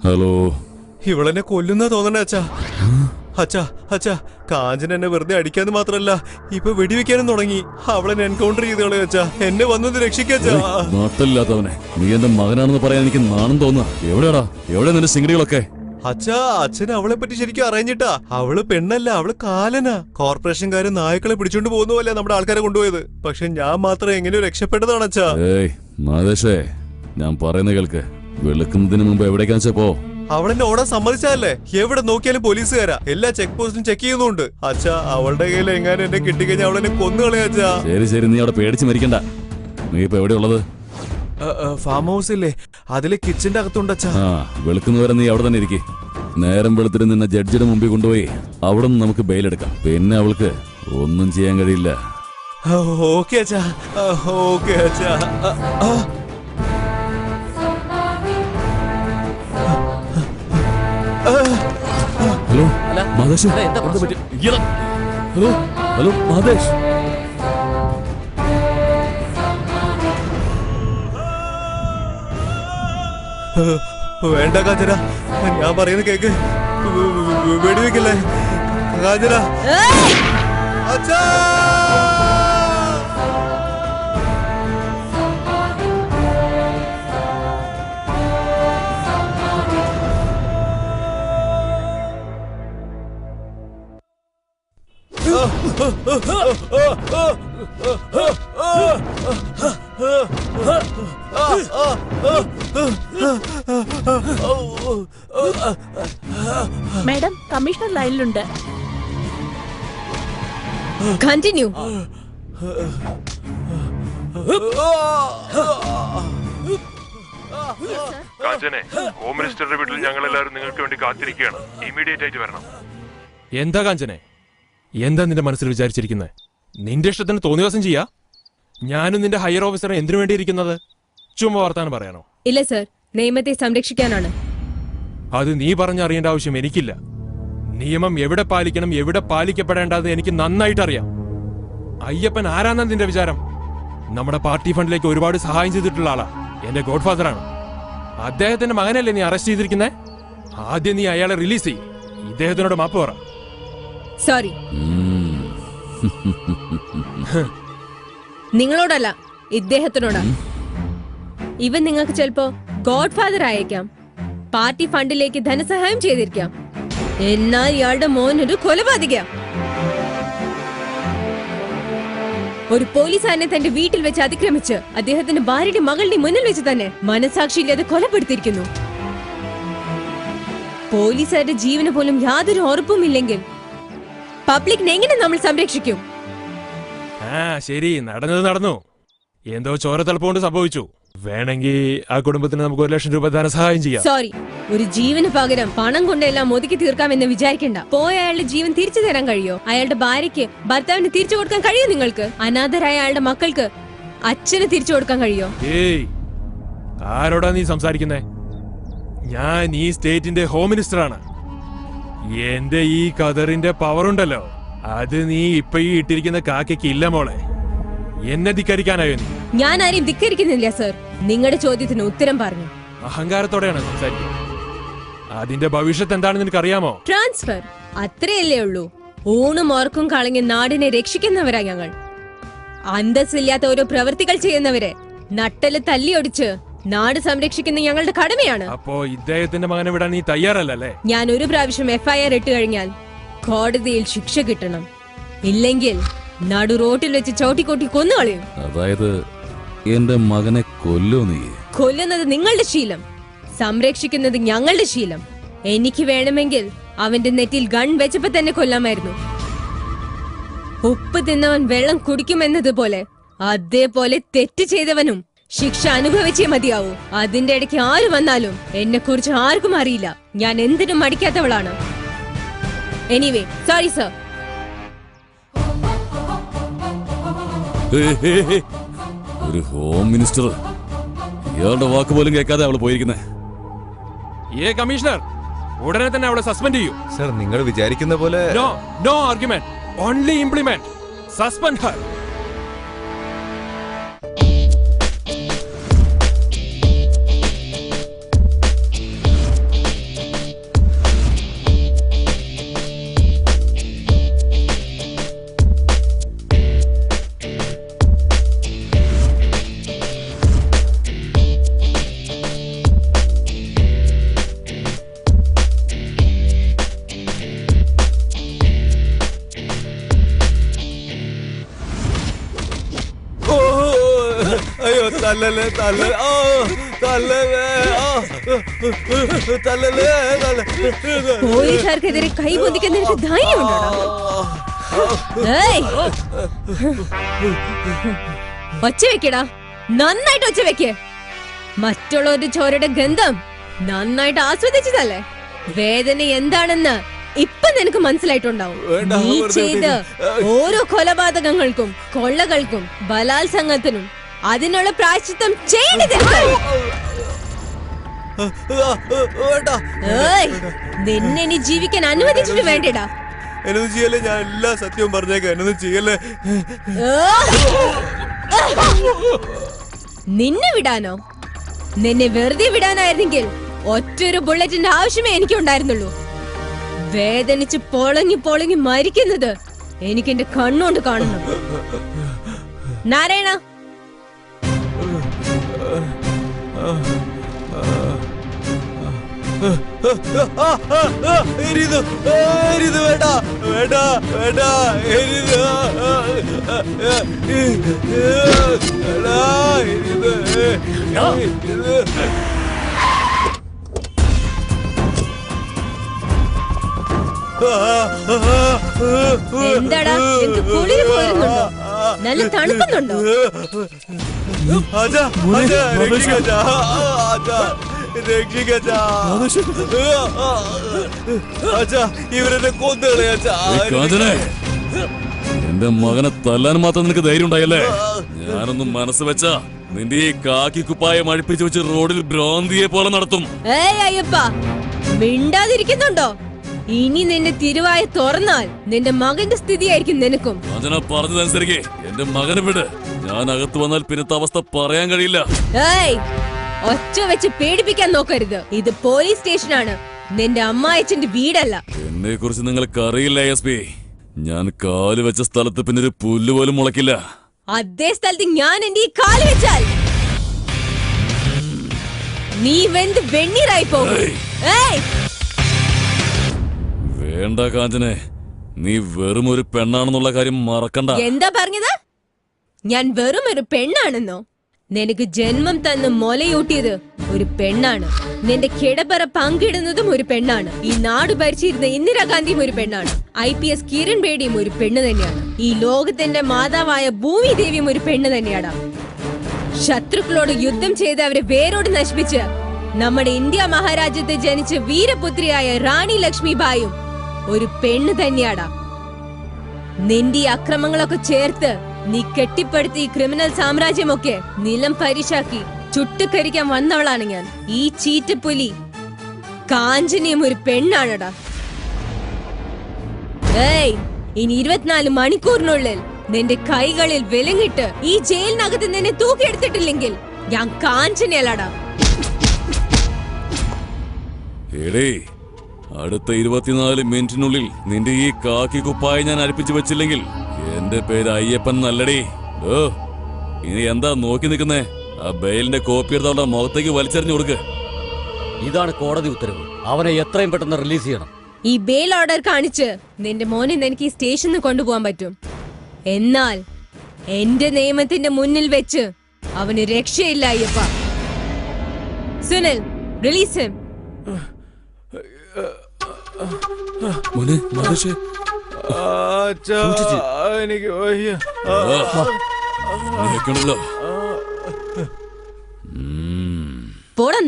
Hello. ഇവളെന്നെ കൊല്ലുന്ന തോന്നണേ അച്ഛാ. അച്ഛാ അച്ഛാ, കാഞ്ചന എന്നെ വെറുതെ അടിക്കാന്ന് മാത്രല്ല ഇപ്പൊ വെടിവെക്കാനും തുടങ്ങി. അവളെന്നെ എൻകൗണ്ടർ ചെയ്ത് കളയാ അച്ഛാ. എന്നെ വന്നത് രക്ഷിക്കാ. നാട്ടില്ലാത്തവനെ, നീ എന്റെ മകനാണെന്ന് പറയാൻ എനിക്ക് നാണം തോന്നുക. എവിടെയാടാ, എവിടെ നിന്റെ സിംഗടികളൊക്കെ? അച്ഛാ, അച്ഛന് അവളെ പറ്റി ശരിക്കും അറിഞ്ഞിട്ടാ. അവള് പെണ്ണല്ല, അവള് കാലനാ. കോർപ്പറേഷൻകാര് നായ്ക്കളെ പിടിച്ചോണ്ട് പോകുന്ന പോലെ നമ്മുടെ ആൾക്കാരെ കൊണ്ടുപോയത്. പക്ഷെ ഞാൻ മാത്രം എങ്ങനെയോ രക്ഷപ്പെട്ടതാണ് അച്ഛാ. ഏയ് മാതേഷേ, ഞാൻ പറയുന്ന കേൾക്ക്. വെളുക്കുന്നതിന് മുമ്പ് എവിടേക്കാന്ന് വെച്ചാ പോ. അവളെന്നെ ഓടാൻ സമ്മതിച്ചല്ലേ? എവിടെ നോക്കിയാലും പോലീസുകാരാ. എല്ലാ ചെക്ക് പോസ്റ്റും ചെക്ക് ചെയ്യുന്നുണ്ട്. അച്ഛാ, അവളുടെ കയ്യിൽ എങ്ങാനും എന്നെ കിട്ടിക്കഴിഞ്ഞാൽ അവളെന്നെ കൊന്നുകളയാ അച്ഛാ. ശരി ശരി, നീ അവിടെ പേടിച്ച് മരിക്കണ്ട. നീ ഇപ്പൊ എവിടെയുള്ളത്? ഫാം ഹൗസ് ഇല്ലേ, അതിലെ കിച്ചന്റെ അകത്തുണ്ട് അച്ഛാ. വെളുക്കുന്നവരെ നീ അവിടെ തന്നെ ഇരിക്കേ. നേരം വെളുത്തിട്ട് നിന്നെ ജഡ്ജിയുടെ മുമ്പിൽ കൊണ്ടുപോയി അവിടെ നിന്ന് നമുക്ക് ബെയിലെടുക്കാം. പിന്നെ അവൾക്ക് ഒന്നും ചെയ്യാൻ കഴിയില്ല. ഓക്കെ അച്ഛാ, ഓക്കെ അച്ഛാ. Hello Mathesh, hello hello Mathesh. വേണ്ട കാഞ്ചന, ഞാൻ പറയുന്നത് കേക്ക്. വെടിവെക്കല്ലേ കാഞ്ചന. അച്ഛാ, മാഡം, കമ്മീഷണർ ലൈനിലുണ്ട്. കണ്ടിന്യൂ. കാഞ്ചനെ, ഹോം മിനിസ്റ്ററുടെ വീട്ടിൽ ഞങ്ങൾ എല്ലാവരും നിങ്ങൾക്ക് വേണ്ടി കാത്തിരിക്കുകയാണ്. ഇമ്മീഡിയറ്റ് ആയിട്ട് വരണം. എന്താ കാഞ്ചനെ, എന്താ നിന്റെ മനസ്സിൽ വിചാരിച്ചിരിക്കുന്നത്? നിന്റെ ഇഷ്ടത്തിന് തോന്നിയ ദിവസം ചെയ്യാ? ഞാനും നിന്റെ ഹയർ ഓഫീസറെ എന്തിനു വേണ്ടി ഇരിക്കുന്നത്? ചുമ്മാ വർത്താനം പറയാനോ? ഇല്ല സർ, നിയമത്തെ സംരക്ഷിക്കാനാണ്. അത് നീ പറഞ്ഞറിയേണ്ട ആവശ്യം എനിക്കില്ല. നിയമം എവിടെ പാലിക്കണം, എവിടെ പാലിക്കപ്പെടേണ്ടത് എനിക്ക് നന്നായിട്ട് അറിയാം. അയ്യപ്പൻ ആരാന്നാ നിന്റെ വിചാരം? നമ്മുടെ പാർട്ടി ഫണ്ടിലേക്ക് ഒരുപാട് സഹായം ചെയ്തിട്ടുള്ള ആളാ. എന്റെ ഗോഡ് ഫാദറാണ്. അദ്ദേഹത്തിന്റെ മകനല്ലേ നീ അറസ്റ്റ് ചെയ്തിരിക്കുന്നേ? ആദ്യം നീ അയാളെ റിലീസ് ചെയ്യ്. ഇദ്ദേഹത്തിനോട് മാപ്പ് പറ. സോറി. നിങ്ങളോടല്ല, ഇദ്ദേഹത്തിനോടാ. ഇവൻ നിങ്ങൾക്ക് ചിലപ്പോ ഗോഡ് ഫാദർ ആയേക്കാം, പാർട്ടി ഫണ്ടിലേക്ക് ധനസഹായം ചെയ്തിരിക്കാം. എന്നാൽ ഇയാളുടെ മോനൊരു കൊലപാതക. ഒരു പോലീസുകാരനെ തന്റെ വീട്ടിൽ വെച്ച് അതിക്രമിച്ച് അദ്ദേഹത്തിന്റെ ഭാര്യയുടെ മകളുടെ മുന്നിൽ വെച്ച് തന്നെ മനസാക്ഷിയില്ലാതെ കൊലപ്പെടുത്തിയിരിക്കുന്നു. പോലീസുകാരുടെ ജീവന് പോലും യാതൊരു ഉറപ്പും ഇല്ലെങ്കിൽ പബ്ലിക്കിനെ എങ്ങനെ നമ്മൾ സംരക്ഷിക്കും? ശരി, നടന്നത് നടന്നു. എന്തോ ചോരത്തളപ്പുകൊണ്ട് സംഭവിച്ചു. വേണമെങ്കിൽ ആ കുടുംബത്തിന് നമുക്ക് 1 ലക്ഷം രൂപ ധനസഹായം ചെയ്യാം. സോറി, ഒരു ജീവന് പകരം പണം കൊണ്ടെല്ലാം ഒതുക്കി തീർക്കാമെന്ന് വിചാരിക്കണ്ട. പോയ അയാളുടെ ജീവൻ തിരിച്ചു തരാൻ കഴിയോ? അയാളുടെ ഭാര്യയ്ക്ക് ഭർത്താവിന് തിരിച്ചു കൊടുക്കാൻ കഴിയോ? നിങ്ങൾക്ക് അനാഥരായ അയാളുടെ മക്കൾക്ക് അച്ഛന് തിരിച്ചു കൊടുക്കാൻ കഴിയോ? ഏയ്, ആരോടാ നീ സംസാരിക്കുന്നേ? ഞാൻ ഈ സ്റ്റേറ്റിന്റെ ഹോം മിനിസ്റ്ററാണ്. എന്റെ ഈ കതറിന്റെ പവർ ഉണ്ടല്ലോ, അത് നീ ഇപ്പൊ ഈ ഇട്ടിരിക്കുന്ന കാക്കയ്ക്ക് ഇല്ല മോളെ. എന്നെ ധിക്കരിക്കാനായോ നീ? ഞാൻ ആരെയും ധിക്കരിക്കുന്നില്ല സർ. നിങ്ങളുടെ ചോദ്യത്തിന് ഉത്തരം പറഞ്ഞു. അഹങ്കാരത്തോടെയാണ് സംസാരിക്കുന്നത്. അതിന്റെ ഭവിഷ്യത്ത് എന്താണെന്ന് നിനക്കറിയാമോ? ട്രാൻസ്ഫർ, അത്രയല്ലേ ഉള്ളൂ. ഊണും ഓർക്കും കളഞ്ഞ് നാടിനെ രക്ഷിക്കുന്നവരാ ഞങ്ങൾ. അന്തസ്സില്ലാത്ത ഓരോ പ്രവൃത്തികൾ ചെയ്യുന്നവരെ നട്ടല് തല്ലിയൊടിച്ച് നാട് സംരക്ഷിക്കുന്ന ഞങ്ങളുടെ കടമയാണ്. അപ്പോ ഇദ്ദേഹത്തിന്റെ മകനെ വിടാൻ നീ തയ്യാറല്ലേ? ഞാൻ ഒരു പ്രാവശ്യം FIR ഇട്ട് കഴിഞ്ഞാൽ കോടതിയിൽ ശിക്ഷ കിട്ടണം. ഇല്ലെങ്കിൽ നടു റോട്ടിൽ വെച്ച് ചവിട്ടിക്കൊട്ടി കൊന്നുകളയും. അതായത് എന്റെ മകനെ കൊല്ലോ? നീ കൊല്ലുന്നത് നിങ്ങളുടെ ശീലം, സംരക്ഷിക്കുന്നത് ഞങ്ങളുടെ ശീലം. എനിക്ക് വേണമെങ്കിൽ അവന്റെ നെറ്റിൽ ഗൺ വെച്ചപ്പോ തന്നെ കൊല്ലാമായിരുന്നു. ഉപ്പ് തിന്നവൻ വെള്ളം കുടിക്കുമെന്നതുപോലെ അതേപോലെ തെറ്റ് ചെയ്തവനും ശിക്ഷ അനുഭവിച്ചേ മതിയാവൂ. അതിന്റെ ഇടയ്ക്ക് ആര് വന്നാലും എന്നെ കുറിച്ച് ആർക്കും അറിയില്ല. ഞാൻ എന്തിനും മടിക്കാത്തവളാണ്. Anyway, sorry sir. ഒരു ഹോം മിനിസ്റ്റർ, ഇയാളുടെ വാക്ക് പോലും കേൾക്കാതെ അവള് പോയിരിക്കുന്നേ. കമ്മീഷണർ, ഉടനെ തന്നെ അവളെ സസ്പെൻഡ് ചെയ്യൂ. സർ, നിങ്ങൾ വിചാരിക്കുന്ന പോലെ no argument, only implement. Suspend her. തല്ലല്ലേ തല്ല ഓ തല്ലല്ലേ തല്ലല്ലേ പോലീസുകാർക്കെതിരെ കൈ പൊന്തിക്കാൻ നിനക്ക് ധൈര്യമുണ്ടോടാ? ഏയ്! ഒച്ച വെക്കടാ, നന്നായിട്ട് ഒച്ച വെക്ക്. മറ്റുള്ളവരുടെ ചോരയുടെ ഗന്ധം നന്നായിട്ട് ആസ്വദിച്ചതല്ലേ? വേദന എന്താണെന്ന് ഇപ്പൊ നിനക്ക് മനസ്സിലായിട്ടുണ്ടാവും. നീ ചെയ്ത ഓരോ കൊലപാതകങ്ങൾക്കും കൊള്ളകൾക്കും ബലാത്സംഗത്തിനും അതിനുള്ള പ്രായശ്ചിത്തം ചെയ്യണത്. നിന്നെ നീ ജീവിക്കാൻ അനുവദിച്ചിട്ട് വേണ്ടടാ. എന്നൊന്നും ചെയ്യല്ലേ, ഞാൻ എല്ലാ സത്യവും പറഞ്ഞേക്കാം. എന്നൊന്നും ചെയ്യല്ലേ. നിന്നെ വിടാനോ? നിന്നെ വെറുതെ വിടാനായിരുന്നെങ്കിൽ ഒറ്റൊരു ബുള്ളറ്റിന്റെ ആവശ്യമേ എനിക്കുണ്ടായിരുന്നുള്ളൂ. വേദനിച്ച് പൊളങ്ങി പൊളങ്ങി മരിക്കുന്നത് എനിക്ക് എന്റെ കണ്ണുകൊണ്ട് കാണണം. നാരായണ, വേണ്ട വേണ്ട വേണ്ട എന്താടാ, നിനക്ക് കുളിര് പോരുന്നുണ്ടോ? നല്ല തണുക്കുന്നുണ്ടോ? ഇവരെന്നെ കൊന്നുകളയാ. എന്റെ മകനെ തല്ലാൻ മാത്രം നിനക്ക് ധൈര്യം ഉണ്ടായല്ലേ? ഞാനൊന്നും മനസ്സ് വെച്ചാ നിന്റെ ഈ കാക്കി കുപ്പായം അഴിപ്പിച്ചു വെച്ച് റോഡിൽ ഭ്രാന്തിയെ പോലെ നടത്തും. ഏയ് അയ്യപ്പ, മിണ്ടാതിരിക്കുന്നുണ്ടോ? ഇനി നിന്റെ തിരുവായ തുറന്നാൽ നിന്റെ മകന്റെ സ്ഥിതിയായിരിക്കും നിനക്കും. അതിനെ പറഞ്ഞതനുസരിക്കേ എന്റെ മകനെ വിട്. ഞാൻ അകത്ത് വന്നാൽ പിന്നത്തെ അവസ്ഥ പറയാൻ കഴിയില്ല. ഏയ്, ഒച്ച വെച്ച് പേടിപ്പിക്കാൻ നോക്കരുത്. ഇത് പോലീസ് സ്റ്റേഷനാണ്, നിന്റെ അമ്മായച്ചന്റെ വീടല്ല. എന്നെ കുറിച്ച് നിങ്ങൾക്ക് അറിയില്ല എസ്. ഞാൻ കാല് വെച്ച സ്ഥലത്ത് പിന്നെ ഒരു പുല്ല് പോലും മുളക്കില്ല. അതേ സ്ഥലത്ത് ഞാൻ എന്റെ ഈ കാല് വെച്ചാൽ നീ വെന്ത് വെണ്ണീറായി പോകും. ഏയ്, വേണ്ട കാഞ്ചനെ, നീ വെറും ഒരു പെണ്ണാണെന്നുള്ള കാര്യം മറക്കണ്ട. എന്താ പറഞ്ഞത്? ഞാൻ വെറും ഒരു പെണ്ണാണെന്നോ? നിനക്ക് ജന്മം തന്ന് മുലയൂട്ടിയത് ഒരു പെണ്ണാണ്. നിന്റെ കിടപ്പറ പങ്കിടുന്നതും ഒരു പെണ്ണാണ്. ഈ നാട് ഭരിച്ചിരുന്ന ഇന്ദിരാഗാന്ധിയും ഒരു പെണ്ണാണ്. IPS കിരൺ ബേഡിയും ഒരു പെണ്ണ് തന്നെയാണ്. ഈ ലോകത്തിന്റെ മാതാവായ ഭൂമി ദേവിയും ഒരു പെണ്ണ് തന്നെയാണ്. ശത്രുക്കളോട് യുദ്ധം ചെയ്ത് അവരെ വേരോട് നശിപ്പിച്ച് നമ്മുടെ ഇന്ത്യ മഹാരാജ്യത്തെ ജനിച്ച വീരപുത്രിയായ റാണി ലക്ഷ്മിബായും ഒരു പെണ്ണ് തന്നെയാടാ. നിന്റെ ഈ അക്രമങ്ങളൊക്കെ ചേർത്ത് നീ കെട്ടിപ്പടുത്ത ഈ ക്രിമിനൽ സാമ്രാജ്യമൊക്കെ നിലം പരിശാക്കി ചുട്ടുകരിക്കാൻ വന്നവളാണ് ഞാൻ. ഈ ചീറ്റപ്പുലി കാഞ്ചനയും ഒരു പെണ്ണാണടാ. ഏയ്, ഇനി 24 മണിക്കൂറിനുള്ളിൽ നിന്റെ കൈകളിൽ വിലങ്ങിട്ട് ഈ ജയിലിനകത്ത് നിന്നെ തൂക്കിയെടുത്തിട്ടില്ലെങ്കിൽ ഞാൻ കാഞ്ചനയല്ലടാ. എടേ, അടുത്ത 24 മിനിറ്റിനുള്ളിൽ നിന്റെ ഈ കാക്കി കുപ്പായി ഞാൻ അഴിപ്പിച്ചു വെച്ചില്ലെങ്കിൽ എന്റെ പേര് അയ്യപ്പൻ നല്ലടേ. ഓ, ഇനി എന്താ നോക്കി നിൽക്കുന്നേ? ആ ബെയിലിന്റെ കോപ്പി എടുത്ത് അവളുടെ മുഖത്തേക്ക് വലിച്ചെറിഞ്ഞു കൊടുക്ക്. ഇതാണ് കോടതി ഉത്തരവ്. അവനെ എത്രയും പെട്ടെന്ന് റിലീസ് ചെയ്യണം. ഈ ബെയിൽ ഓർഡർ കാണിച്ച് നിന്റെ മോനെ എനിക്ക് ഈ സ്റ്റേഷനിൽ കൊണ്ടുപോകാൻ പറ്റും. എന്നാൽ എന്റെ നിയമത്തിന്റെ മുന്നിൽ വെച്ച് അവന് രക്ഷയില്ല അയ്യപ്പ. Sunil, release him. മോനെ, മഹേഷേ, എനിക്ക് വയ്യ. നിൽക്കണല്ലോ. പോടാ